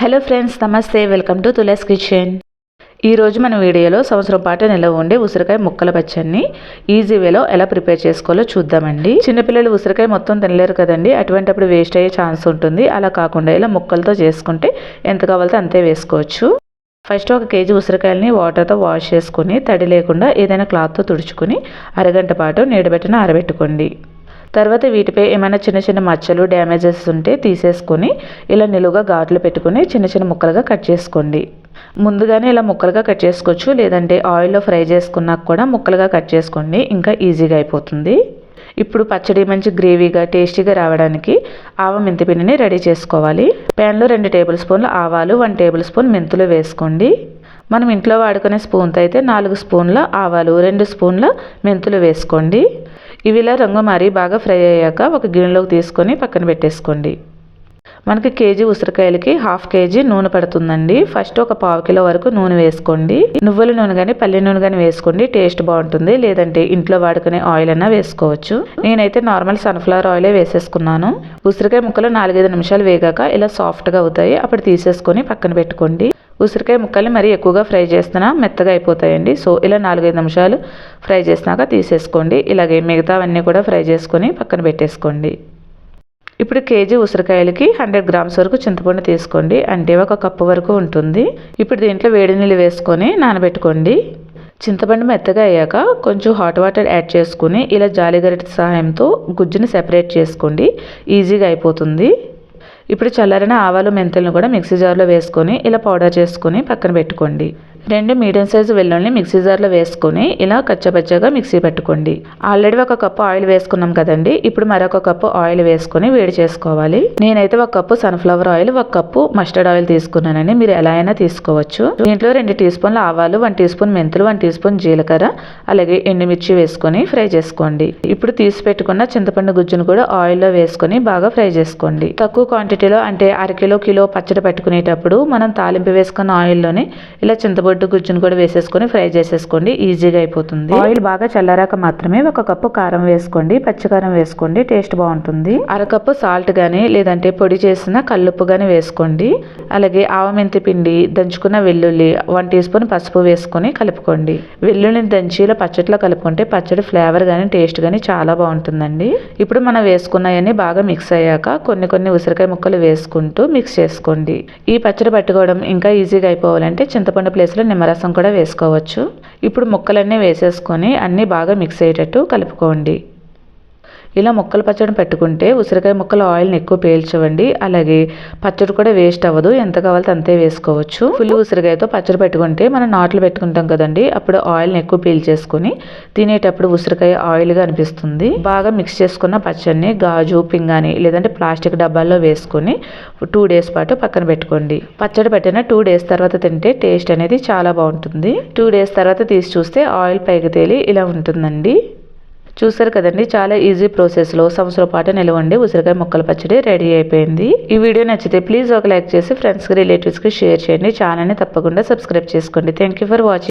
Hello friends, నమస్తే. Welcome to Tulas kitchen. ఈరోజు మన వీడియోలో సంవత్సరం పాటు నిల్వ ఉండే ఉసిరికాయ ముక్కల పచ్చడిని ఈజీ వేలో ఎలా ప్రిపేర్ చేసుకోవాలో చూద్దామండి. చిన్నపిల్లలు ఉసిరికాయ మొత్తం తినలేరు కదండి, అటువంటిప్పుడు వేస్ట్ అయ్యే ఛాన్స్ ఉంటుంది. అలా కాకుండా ఇలా ముక్కలతో చేసుకుంటే ఎంత కావాలో అంతే వేసుకోవచ్చు. ఫస్ట్ 1 కేజీ ఉసిరికాయలని వాటర్తో వాష్ చేసుకుని తడి లేకుండా ఏదైనా క్లాత్తో తుడుచుకుని అరగంట పాటు నీడబెట్టిన ఆరబెట్టుకోండి. తర్వాత వీటిపై ఏమైనా చిన్న చిన్న మచ్చలు డ్యామేజెస్ ఉంటే తీసేసుకొని ఇలా నిలువుగా ఘాట్లు పెట్టుకుని చిన్న చిన్న ముక్కలుగా కట్ చేసుకోండి. ముందుగానే ఇలా ముక్కలుగా కట్ చేసుకోవచ్చు, లేదంటే ఆయిల్లో ఫ్రై చేసుకున్నాక కూడా ముక్కలుగా కట్ చేసుకోండి, ఇంకా ఈజీగా అయిపోతుంది. ఇప్పుడు పచ్చడి మంచి గ్రేవీగా టేస్టీగా రావడానికి మెంతి పిండిని రెడీ చేసుకోవాలి. ప్యాన్లో 2 టేబుల్ స్పూన్ల ఆవాలు, 1 టేబుల్ స్పూన్ మెంతులు వేసుకోండి. మనం ఇంట్లో వాడుకునే స్పూన్తో అయితే 4 స్పూన్ల ఆవాలు, 2 స్పూన్ల మెంతులు వేసుకోండి. ఇవి ఇలా రంగు మారి బాగా ఫ్రై అయ్యాక ఒక గిన్నెలోకి తీసుకొని పక్కన పెట్టేసుకోండి. మనకి కేజీ ఉసిరికాయలకి 1/2 కేజీ నూనె పడుతుందండి. ఫస్ట్ ఒక 1/2 కిలో వరకు నూనె వేసుకోండి. నువ్వుల నూనె కానీ పల్లి నూనె కానీ వేసుకోండి, టేస్ట్ బాగుంటుంది. లేదంటే ఇంట్లో వాడుకునే ఆయిల్ అన్నా వేసుకోవచ్చు. నేనైతే నార్మల్ సన్ఫ్లవర్ ఆయిలే వేసేసుకున్నాను. ఉసిరికాయ ముక్కలు 4-5 నిమిషాలు వేగాక ఇలా సాఫ్ట్గా అవుతాయి, అప్పుడు తీసేసుకొని పక్కన పెట్టుకోండి. ఉసిరికాయ ముక్కల్ని మరీ ఎక్కువగా ఫ్రై చేస్తున్నా మెత్తగా అయిపోతాయండి. సో ఇలా 4-5 నిమిషాలు ఫ్రై చేసినాక తీసేసుకోండి. ఇలాగే మిగతావన్నీ కూడా ఫ్రై చేసుకొని పక్కన పెట్టేసుకోండి. ఇప్పుడు కేజీ ఉసిరికాయలకి 100 గ్రామ్స్ వరకు చింతపండు తీసుకోండి, అంటే 1 కప్పు వరకు ఉంటుంది. ఇప్పుడు దీంట్లో వేడి నీళ్ళు వేసుకొని నానబెట్టుకోండి. చింతపండు మెత్తగా అయ్యాక కొంచెం హాట్ వాటర్ యాడ్ చేసుకుని ఇలా జాలి గరిటె సహాయంతో గుజ్జుని సెపరేట్ చేసుకోండి, ఈజీగా అయిపోతుంది. ఇప్పుడు చల్లారిన ఆవాలు మెంతులను కూడా మిక్సీ జార్లో వేసుకొని ఇలా పౌడర్ చేసుకొని పక్కన పెట్టుకోండి. 2 మీడియం సైజు వెల్లుల్ని మిక్సీ జార్లో వేసుకొని ఇలా కచ్చపచ్చగా మిక్సీ పెట్టుకోండి. ఆల్రెడీ 1 కప్పు ఆయిల్ వేసుకున్నాం కదండి, ఇప్పుడు మరొక కప్పు ఆయిల్ వేసుకొని వేడి చేసుకోవాలి. నేనైతే 1 cup sunflower oil, 1 cup mustard oil తీసుకున్నానండి, మీరు ఎలా అయినా తీసుకోవచ్చు. దీంట్లో 2 టీ స్పూన్ల ఆవాలు, 1 టీ స్పూన్ మెంతులు, 1 టీ స్పూన్ జీలకర్ర, అలాగే ఎండుమిర్చి వేసుకొని ఫ్రై చేసుకోండి. ఇప్పుడు తీసి పెట్టుకున్న చింతపండు గుజ్జును కూడా ఆయిల్లో వేసుకొని బాగా ఫ్రై చేసుకోండి. తక్కువ క్వాంటిటీలో అంటే 1/2 కిలో పచ్చడి పెట్టుకునేటప్పుడు మనం తాలింపు వేసుకున్న ఆయిల్లోనే ఇలా చింతపండు గుజ్జును కూడా వేసేసుకొని ఫ్రై చేసేసుకోండి, ఈజీగా అయిపోతుంది. ఆయిల్ బాగా చల్లారాక మాత్రమే 1 కప్పు కారం వేసుకోండి, పచ్చికారం వేసుకోండి, టేస్ట్ బాగుంటుంది. 1/2 కప్పు సాల్ట్ గానీ లేదంటే పొడి చేసిన కల్లుప్పు గానీ వేసుకోండి. అలాగే మెంతి పిండి, దంచుకున్న వెల్లుల్లి, 1 టీ స్పూన్ పసుపు వేసుకొని కలుపుకోండి. వెల్లుల్లిని దంచి ఇలా పచ్చడిలో కలుపుకుంటే పచ్చడి ఫ్లేవర్ కానీ టేస్ట్ కానీ చాలా బాగుంటుందండి. ఇప్పుడు మనం వేసుకున్నవన్నీ బాగా మిక్స్ అయ్యాక కొన్ని ఉసిరికాయ ముక్కలు వేసుకుంటూ మిక్స్ చేసుకోండి. ఈ పచ్చడి పట్టుకోవడం ఇంకా ఈజీగా అయిపోవాలంటే చింతపండు ప్లేస్లో నిమ్మరసం కూడా వేసుకోవచ్చు. ఇప్పుడు ముక్కలన్నీ వేసేసుకొని అన్నీ బాగా మిక్స్ అయ్యేటట్టు కలుపుకోండి. ఇలా ముక్కలు పచ్చడి పెట్టుకుంటే ఉసిరికాయ ముక్కలు ఆయిల్ని ఎక్కువ పీల్చవండి, అలాగే పచ్చడి కూడా వేస్ట్ అవ్వదు. ఎంత కావాలో అంతే వేసుకోవచ్చు. ఫుల్ ఉసిరికాయతో పచ్చడి పెట్టుకుంటే మనం నాట్లు పెట్టుకుంటాం కదండి, అప్పుడు ఆయిల్ని ఎక్కువ పీల్చేసుకుని తినేటప్పుడు ఉసిరికాయ ఆయిల్గా అనిపిస్తుంది. బాగా మిక్స్ చేసుకున్న పచ్చడిని గాజు, పింగాణి లేదంటే ప్లాస్టిక్ డబ్బాల్లో వేసుకొని 2 డేస్ పాటు పక్కన పెట్టుకోండి. పచ్చడి పెట్టిన 2 డేస్ తర్వాత తింటే టేస్ట్ అనేది చాలా బాగుంటుంది. 2 డేస్ తర్వాత తీసి చూస్తే ఆయిల్ పైకి తేలి ఇలా ఉంటుందండి. చూసారు కదండి, చాలా ఈజీ ప్రాసెస్లో సంవత్సరం పాటు నిల్వ ఉండే ఉసిరికాయ ముక్కల పచ్చడి రెడీ అయిపోయింది. ఈ వీడియో నచ్చితే ప్లీజ్ ఒక లైక్ చేసి ఫ్రెండ్స్కి రిలేటివ్స్కి షేర్ చేయండి. ఛానల్ని తప్పకుండా సబ్స్క్రైబ్ చేసుకోండి. Thank you for watching.